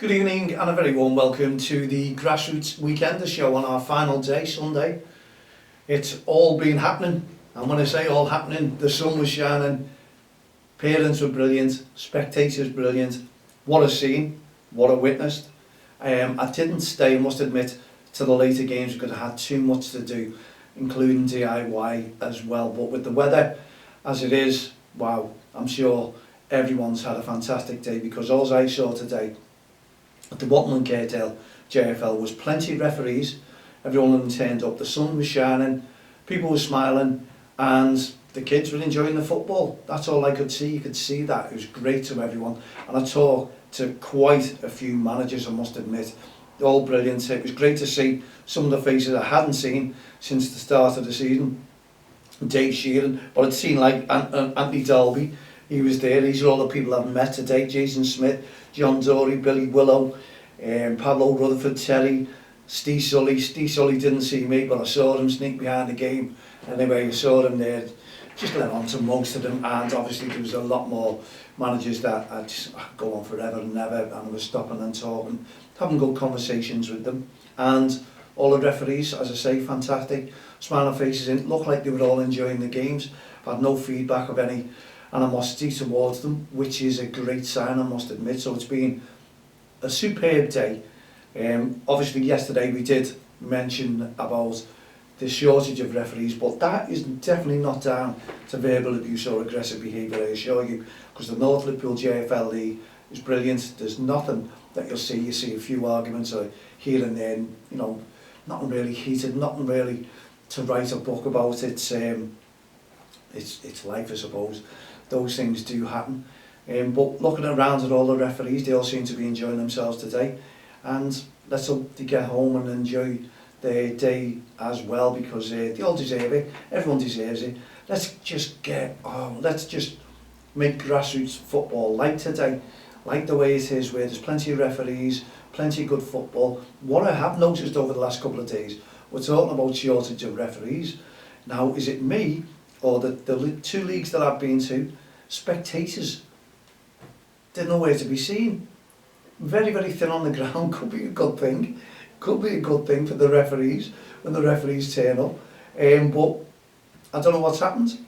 Good evening and a very warm welcome to the Grassroots Weekender show on our final day, Sunday. It's all been happening, and when I say all happening, the sun was shining, parents were brilliant, spectators brilliant. What a scene, what a witnessed. I didn't stay, I must admit, to the later games because I had too much to do, including DIY as well. But with the weather as it is, wow, I'm sure everyone's had a fantastic day, because all I saw today at the Walton Kirkdale JFL was plenty of referees. Everyone of them turned up, the sun was shining, people were smiling, and the kids were enjoying the football. That's all I could see. You could see that. It was great to everyone. And I talked to quite a few managers, I must admit. All brilliant. It was great to see some of the faces I hadn't seen since the start of the season. Dave Sheeran, but I'd seen like Anthony Dalby. He was there. These are all the people I've met today. Jason Smith, John Dory, Billy Willow, Pablo Rutherford, Terry, Steve Sully. Steve Sully didn't see me, but I saw him sneak behind the game. Anyway, I saw him there. Just let on to most of them, and obviously there was a lot more managers that I'd go on forever and ever, and I was stopping and talking, having good conversations with them. And all the referees, as I say, fantastic, smiling faces in, looked like they were all enjoying the games. I've had no feedback of any animosity towards them, which is a great sign, I must admit. So it's been a superb day. Obviously yesterday we did mention about the shortage of referees, but that is definitely not down to verbal abuse or aggressive behaviour, I assure you, because the North Liverpool JFL League is brilliant. There's nothing that you'll see. You see a few arguments here and there, you know, nothing really heated, nothing really to write a book about. It's life, I suppose. Those things do happen. But looking around at all the referees, they all seem to be enjoying themselves today. And let's hope they get home and enjoy their day as well, because they all deserve it. Everyone deserves it. Let's just make grassroots football like today, like the way it is, where there's plenty of referees, plenty of good football. What I have noticed over the last couple of days, we're talking about shortage of referees. Now, is it me or the two leagues that I've been to, spectators, they're nowhere to be seen. Very, very thin on the ground. Could be a good thing. Could be a good thing for the referees when the referees turn up. But I don't know what's happened.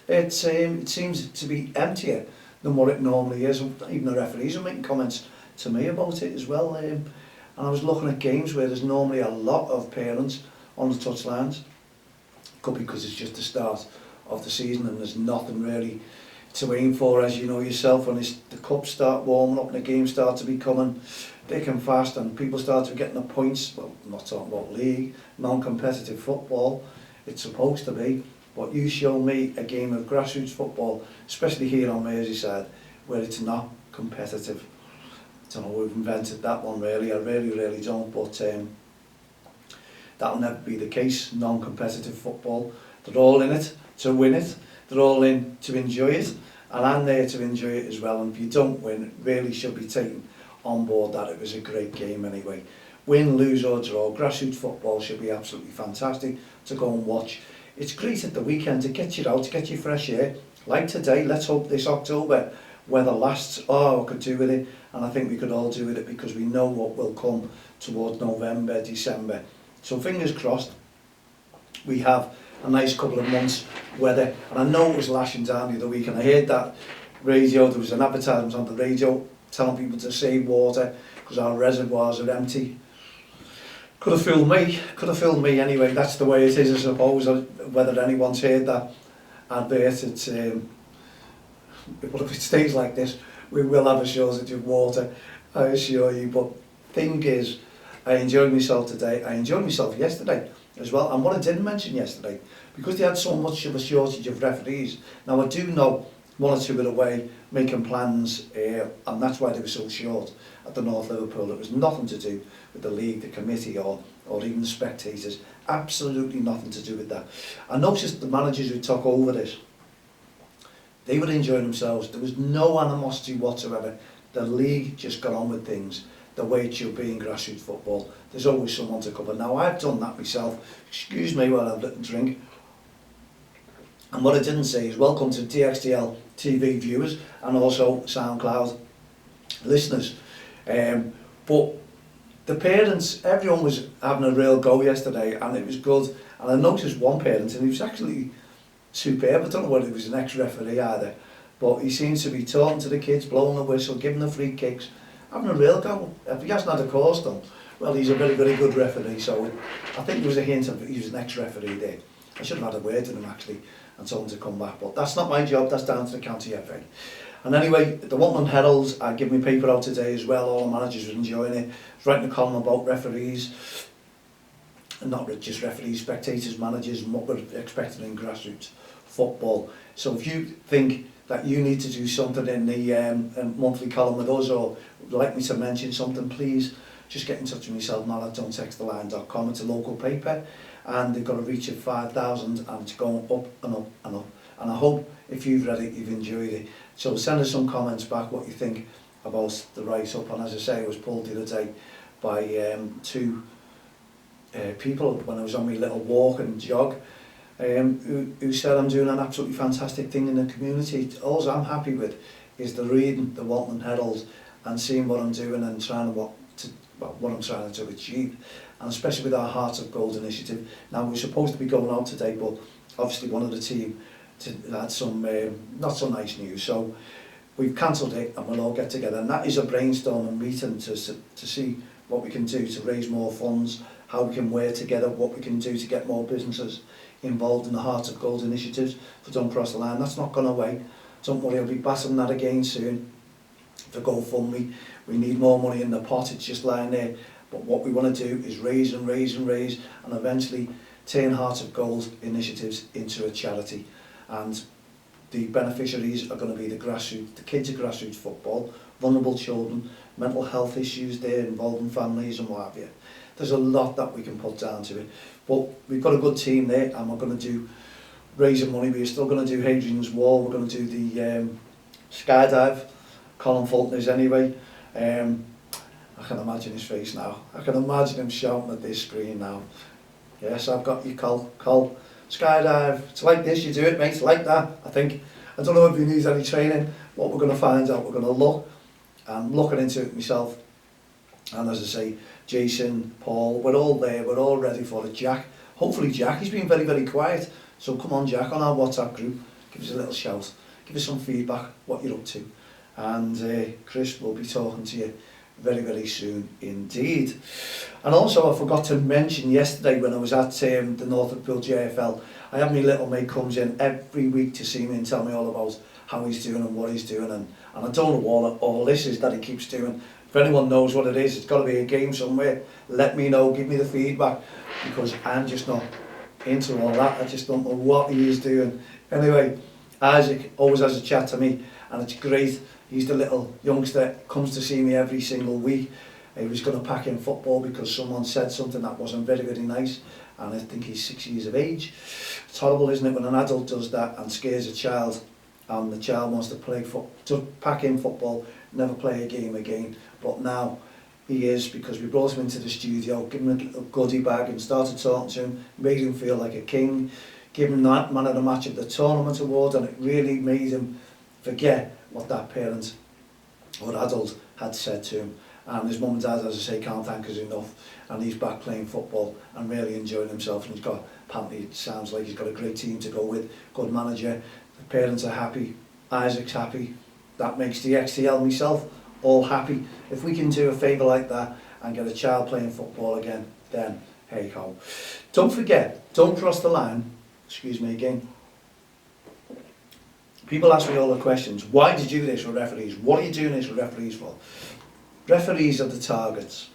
It seems to be emptier than what it normally is. Even the referees are making comments to me about it as well. And I was looking at games where there's normally a lot of parents on the touchlines. Could be because it's just the start of the season and there's nothing really to aim for, as you know yourself. When the cups start warming up and the games start to be coming thick and fast and people start to be getting the points, well, I'm not talking about league, non-competitive football, it's supposed to be, but you show me a game of grassroots football, especially here on Merseyside, where it's not competitive. I don't know who've invented that one really, I really don't, but that'll never be the case. Non-competitive football, they're all in it to win it, they're all in to enjoy it, and I'm there to enjoy it as well. And if you don't win, it really should be taken on board that it was a great game anyway. Win, lose or draw, grassroots football should be absolutely fantastic to go and watch. It's great at the weekend to get you out, to get you fresh air, like today. Let's hope this October weather lasts. I could do with it, and I think we could all do with it, because we know what will come towards November, December. So fingers crossed we have a nice couple of months weather. And I know it was lashing down the other week, and I heard that radio, there was an advertisement on the radio telling people to save water because our reservoirs are empty. Could have fooled me anyway. That's the way it is, I suppose. Whether anyone's heard that advert, it's but if it stays like this, we will have a shortage of water, I assure you. But thing is, I enjoyed myself today. I enjoyed myself yesterday as well. And what I didn't mention yesterday, because they had so much of a shortage of referees. Now I do know one or two are away making plans, and that's why they were so short at the North Liverpool. It was nothing to do with the league, the committee, or even the spectators. Absolutely nothing to do with that. I noticed the managers who took over this, they were enjoying themselves. There was no animosity whatsoever. The league just got on with things the way it should be in grassroots football. There's always someone to cover. Now, I've done that myself. Excuse me while I've a little drink. And what I didn't say is welcome to TXTL TV viewers and also SoundCloud listeners. But the parents, everyone was having a real go yesterday, and it was good. And I noticed one parent, and he was actually superb. I don't know whether he was an ex-referee either, but he seems to be talking to the kids, blowing the whistle, giving the free kicks, having a real go. If he hasn't had a course done, well, he's a very, very good referee. So I think there was a hint of he was an ex-referee there. I should have had a word with him actually and told him to come back, but that's not my job. That's down to the county FA. And anyway, the Walton Heralds, I give my paper out today as well. All the managers were enjoying it. I was writing a column about referees, and not just referees, spectators, managers, and what we're expecting in grassroots football. So if you think that you need to do something in the monthly column with us, or would like me to mention something, please just get in touch with myself, mal@don'ttexttheline.com. It's a local paper, and they've got a reach of 5,000, and it's going up and up and up. And I hope if you've read it, you've enjoyed it. So send us some comments back what you think about the write-up. And as I say, I was pulled the other day by two people when I was on my little walk and jog, who said I'm doing an absolutely fantastic thing in the community. All I'm happy with is the reading the Walton Herald and seeing what I'm doing and trying what I'm trying to achieve, and especially with our Hearts of Gold initiative. Now we're supposed to be going out today, but obviously one of the team had some not so nice news, so we've cancelled it, and we'll all get together, and that is a brainstorming meeting to see what we can do to raise more funds, how we can work together, what we can do to get more businesses involved in the Hearts of Gold initiatives for Don't Cross the Line. That's not gone away. Don't worry, I'll be battling that again soon. For GoFundMe, we need more money in the pot, it's just lying there. But what we want to do is raise and raise and raise, and eventually turn Hearts of Gold initiatives into a charity. And the beneficiaries are going to be the kids of grassroots football, vulnerable children, mental health issues there involving families and what have you. There's a lot that we can put down to it. But we've got a good team there, and we're going to do raising money. We're still going to do Hadrian's Wall. We're going to do the skydive. Colin Fulton is anyway. I can imagine his face now. I can imagine him shouting at this screen now. Yes, I've got you, Col. Skydive. It's like this, you do it, mate. It's like that, I think. I don't know if he needs any training. What we're going to find out, we're going to look. I'm looking into it myself. And as I say, Jason, Paul, we're all there. We're all ready for it. Jack. Hopefully Jack. He's been very, very quiet. So come on, Jack, on our WhatsApp group. Give us a little shout. Give us some feedback, what you're up to. And Chris will be talking to you very, very soon indeed. And also I forgot to mention yesterday when I was at the Walton Kirkdale JFL, I have my little mate comes in every week to see me and tell me all about how he's doing and what he's doing, and I don't know what all this is that he keeps doing. If anyone knows what it is, it's got to be a game somewhere. Let me know, give me the feedback, because I'm just not into all that. I just don't know what he is doing. Anyway, Isaac always has a chat to me, and it's great. He's the little youngster, comes to see me every single week. He was going to pack in football because someone said something that wasn't very, very nice, and I think he's 6 years of age. It's horrible, isn't it, when an adult does that and scares a child, and the child wants to pack in football, never play a game again. But now he is, because we brought him into the studio, gave him a little goodie bag and started talking to him, made him feel like a king, gave him that man of the match at the tournament award, and it really made him forget what that parent or adult had said to him. And his mum and dad, as I say, can't thank us enough, and he's back playing football and really enjoying himself, and he's got, apparently it sounds like he's got a great team to go with, good manager, the parents are happy, Isaac's happy, that makes the XTL myself all happy. If we can do a favour like that and get a child playing football again, then hey ho. Don't forget, don't cross the line, excuse me again. People ask me all the questions. Why did you do this with referees? What are you doing this with referees for? Referees are the targets.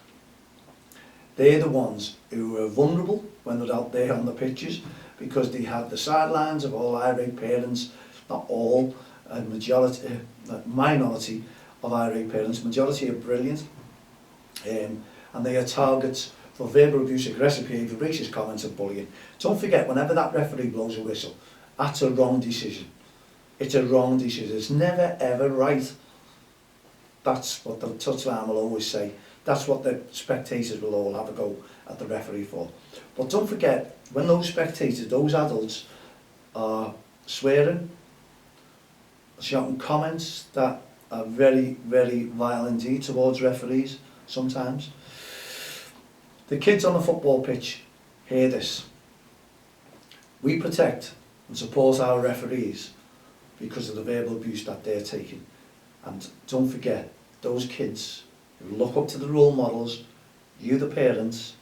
They're the ones who are vulnerable when they're out there on the pitches, because they have the sidelines of all irate parents, not all, a majority, minority of irate parents, majority are brilliant, and they are targets for verbal abuse, aggressive behaviour, racist comments and bullying. Don't forget, whenever that referee blows a whistle, that's a wrong decision. It's a wrong decision. It's never ever right. That's what the touchline will always say. That's what the spectators will all have a go at the referee for. But don't forget, when those spectators, those adults, are swearing, shouting comments that are very, very vile indeed towards referees, sometimes. The kids on the football pitch hear this. We protect and support our referees because of the verbal abuse that they're taking. And don't forget, those kids who look up to the role models, you the parents,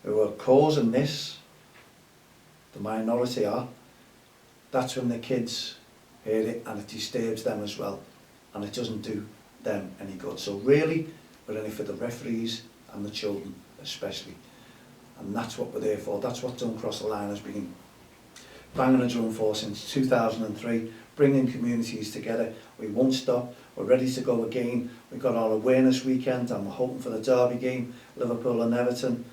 who are causing this, the minority are, that's when the kids hear it and it disturbs them as well, and it doesn't do them any good. So really, we're in it for the referees and the children especially, and that's what we're there for. That's what Don't Cross the Line has been banging a drum for since 2003, bringing communities together. We won't stop, we're ready to go again. We've got our awareness weekend and we're hoping for the derby game, Liverpool and Everton.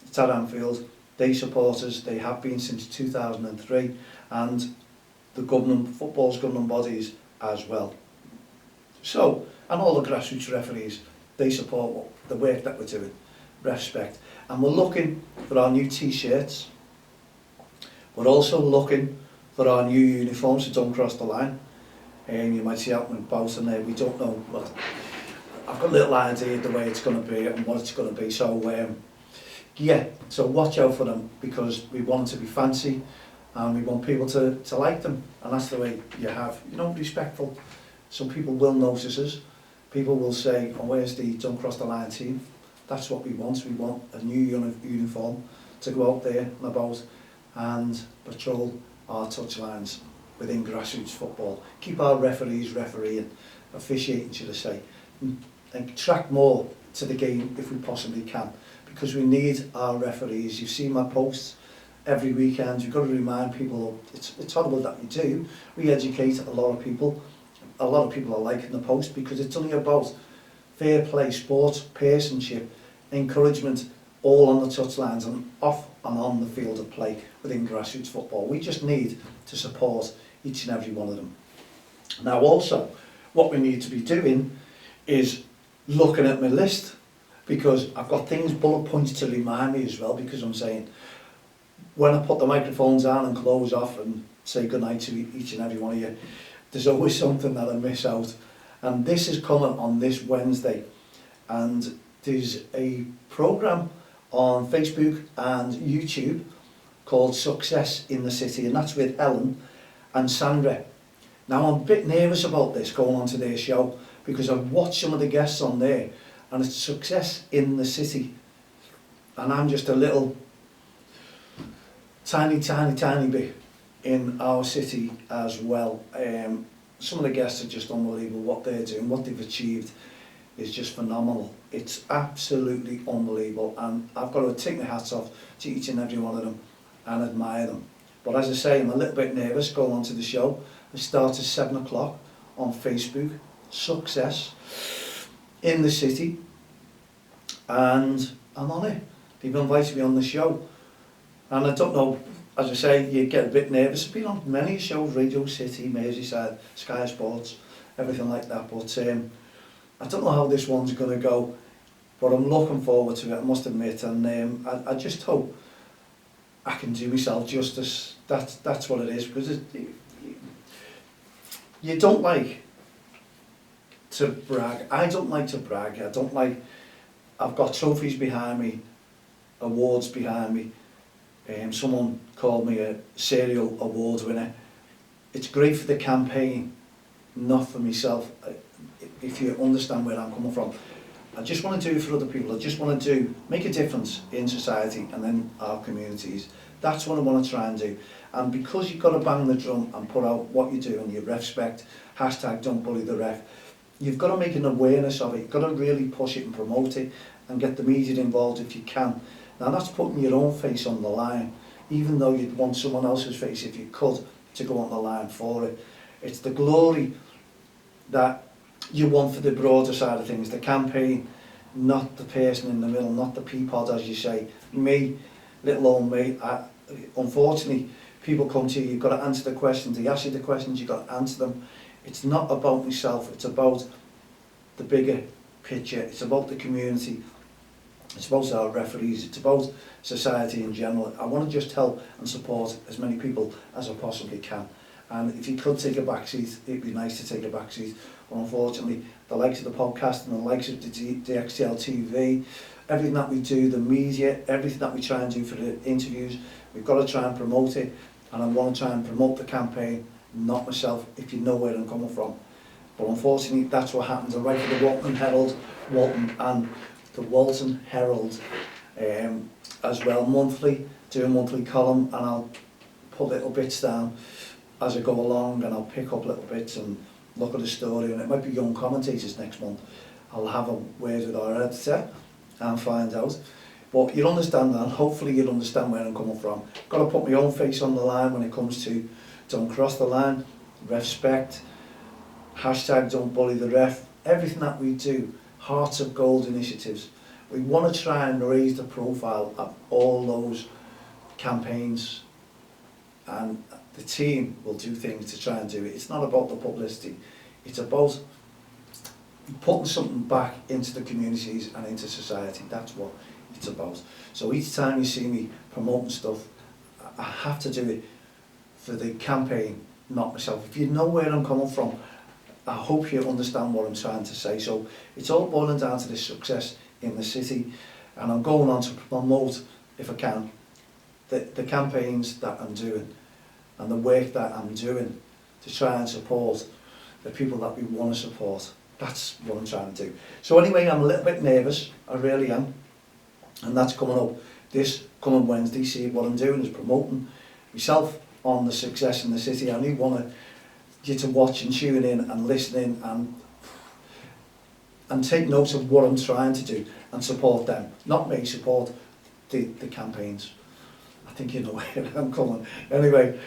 It's at Anfield. They support us, they have been since 2003, and the football's governing bodies as well. So, and all the grassroots referees, they support the work that we're doing, respect. And we're looking for our new t-shirts. We're also looking for our new uniforms for Don't Cross the Line. And you might see out and about, and we don't know, but I've got a little idea of the way it's going to be and what it's going to be. So yeah, so watch out for them, because we want them to be fancy and we want people to like them, and that's the way you have, you know, respectful. Some people will notice us. People will say, oh, where's the Don't Cross the Line team? That's what we want. We want a new uniform to go out there and about and patrol our touchlines within grassroots football. Keep our referees refereeing, officiating, should I say, and track more to the game if we possibly can, because we need our referees. You've seen my posts every weekend. You've got to remind people, it's horrible that we do. We educate a lot of people. A lot of people are liking the post because it's only about fair play, sports, personship, encouragement, all on the touchlines and off and on the field of play within grassroots football. We just need to support each and every one of them. Now also, what we need to be doing is looking at my list, because I've got things, bullet points to remind me as well, because I'm saying, when I put the microphones on and close off and say goodnight to each and every one of you, there's always something that I miss out. And this is coming on this Wednesday, and there's a programme on Facebook and YouTube called Success in the City, and that's with Helen and Sandra. Now I'm a bit nervous about this going on to their show, because I've watched some of the guests on there and it's success in the city, and I'm just a little tiny bit in our city as well. Some of the guests are just unbelievable. What they're doing, what they've achieved is just phenomenal. It's absolutely unbelievable, and I've got to take my hats off to each and every one of them and admire them. But as I say, I'm a little bit nervous going on to the show. It starts at 7 o'clock on Facebook, Success in the City, and I'm on it. They've invited me on the show, and I don't know, as I say, you get a bit nervous. I've been on many shows, Radio City, Merseyside, Sky Sports, everything like that, but I don't know how this one's going to go, but I'm looking forward to it, I must admit, and I just hope I can do myself justice. That's what it is, because you don't like to brag. I don't like to brag. I've got trophies behind me, awards behind me. Someone called me a serial award winner. It's great for the campaign, not for myself, if you understand where I'm coming from. I just want to do it for other people. I just want to make a difference in society and in our communities. That's what I want to try and do. And because you've got to bang the drum and put out what you do and you respect, hashtag don't bully the ref, you've got to make an awareness of it. You've got to really push it and promote it and get the media involved if you can. Now that's putting your own face on the line, even though you'd want someone else's face, if you could, to go on the line for it. It's the glory that you want for the broader side of things, the campaign, not the person in the middle, not the peapod, as you say. Me, little old me. Unfortunately, people come to you, you've got to answer the questions. They ask you the questions, you've got to answer them. It's not about myself, it's about the bigger picture, it's about the community, it's about our referees, it's about society in general. I want to just help and support as many people as I possibly can. and if you could take a back seat, it'd be nice to take a back seat. But unfortunately, the likes of the podcast and the likes of the DXTL TV, everything that we do, the media, everything that we try and do for the interviews, we've got to try and promote it, and I want to try and promote the campaign, not myself, if you know where I'm coming from. But unfortunately, that's what happens. I write for the Walton Herald, Walton and the Walton Herald as well, monthly, do a monthly column, and I'll put little bits down as I go along, and I'll pick up little bits and look at the story, and it might be young commentators next month. I'll have a word with our editor and find out. But you'll understand that, and hopefully you'll understand where I'm coming from. Got to put my own face on the line when it comes to don't cross the line, respect, hashtag don't bully the ref, everything that we do, Hearts of Gold initiatives. We want to try and raise the profile of all those campaigns, and the team will do things to try and do it. It's not about the publicity, it's about putting something back into the communities and into society. That's what it's about. So each time you see me promoting stuff, I have to do it for the campaign, not myself. If you know where I'm coming from, I hope you understand what I'm trying to say. So it's all boiling down to this success in the city, and I'm going on to promote, if I can, the campaigns that I'm doing and the work that I'm doing to try and support the people that we want to support. That's what I'm trying to do. So anyway, I'm a little bit nervous, I really am, and that's coming up this coming Wednesday. See, what I'm doing is promoting myself on the success in the city. I only want you to watch and tune in and listen in and take notes of what I'm trying to do and support them. Not me, support the campaigns. I think you know where I'm coming. Anyway,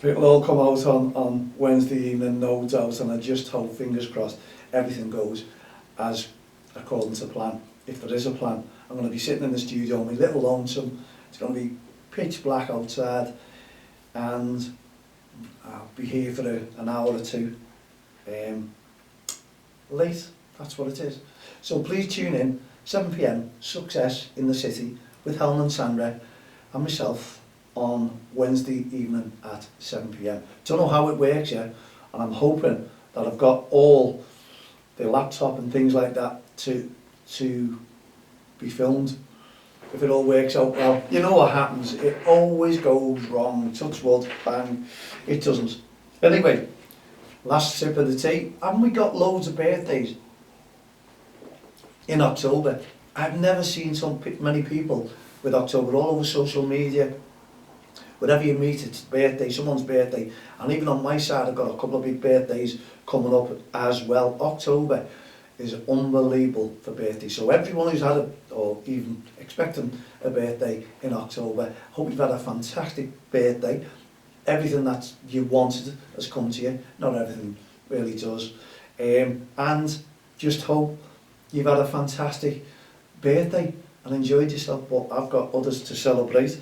it'll all come out on Wednesday evening, no doubt, and I just hope, fingers crossed, everything goes as according to plan. If there is a plan, I'm going to be sitting in the studio, my little lonesome. It's going to be pitch black outside, and I'll be here for an hour or two late. That's what it is. So please tune in, 7 PM, Success in the City, with Helen and Sandra and myself on Wednesday evening at 7 PM. Don't know how it works yet, and I'm hoping that I've got all the laptop and things like that to be filmed. If it all works out well, you know what happens, it always goes wrong. Touch wood, bang, it doesn't. Anyway, last sip of the tea. Haven't we got loads of birthdays in October? I've never seen so many people with October all over social media. Wherever you meet, it's birthday, someone's birthday. And even on my side, I've got a couple of big birthdays coming up as well. October is unbelievable for birthdays. So everyone who's had or even expecting a birthday in October, hope you've had a fantastic birthday. Everything that you wanted has come to you. Not everything really does. And just hope you've had a fantastic birthday and enjoyed yourself. But I've got others to celebrate.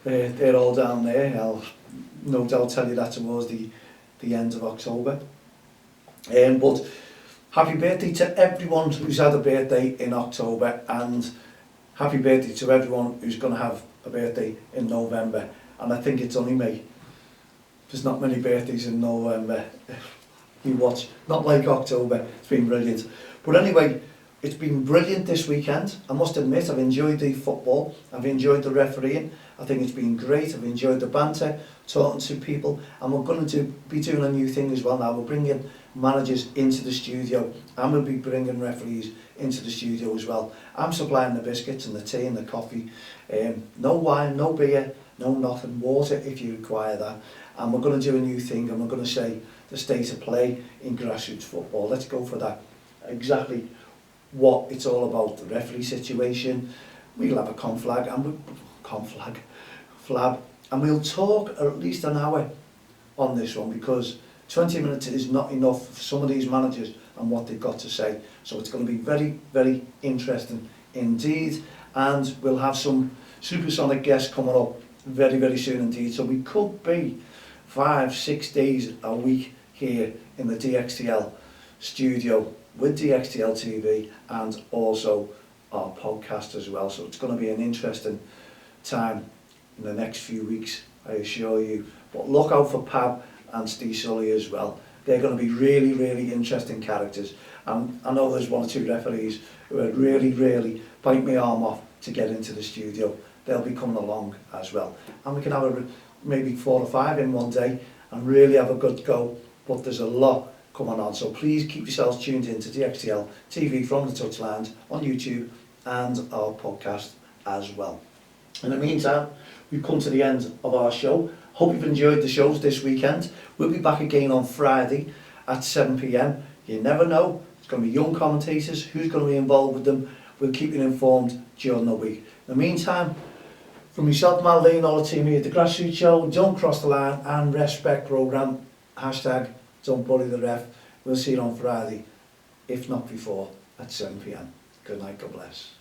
They're all down there. I'll no doubt tell you that towards the end of October. But happy birthday to everyone who's had a birthday in October, and happy birthday to everyone who's going to have a birthday in November. And I think it's only me. There's not many birthdays in November. You watch, not like October. It's been brilliant. But anyway, it's been brilliant this weekend. I must admit, I've enjoyed the football. I've enjoyed the refereeing. I think it's been great. I've enjoyed the banter, talking to people. And we're going to be doing a new thing as well now. We're bringing managers into the studio, and we'll be bringing referees into the studio as well. I'm supplying the biscuits and the tea and the coffee. No wine, no beer, no nothing. Water if you require that. And we're going to do a new thing, and we're going to say the state of play in grassroots football. Let's go for that. Exactly what it's all about, the referee situation. We'll have a flab, and we'll talk at least an hour on this one, because 20 minutes is not enough for some of these managers and what they've got to say. So it's going to be very, very interesting indeed, and we'll have some supersonic guests coming up very, very soon indeed. So we could be 5-6 days a week here in the DXTL studio with DXTL TV and also our podcast as well. So it's going to be an interesting time in the next few weeks, I assure you. But look out for Pab and Steve Sully as well. They're going to be really, really interesting characters. And I know there's 1 or 2 referees who would really, really bite my arm off to get into the studio. They'll be coming along as well. And we can have maybe 4 or 5 in one day and really have a good go. But there's a lot coming on. So please keep yourselves tuned in to DXTL TV from the Touchland on YouTube and our podcast as well. In the meantime, we've come to the end of our show. Hope you've enjoyed the shows this weekend. We'll be back again on Friday at 7 p.m. You never know, it's going to be young commentators, who's going to be involved with them. We'll keep you informed during the week. In the meantime, from myself, Maldine, all the team here at the Grassroots Show, don't cross the line and respect programme, hashtag don't bully the ref. We'll see you on Friday, if not before, at 7 p.m. Good night, God bless.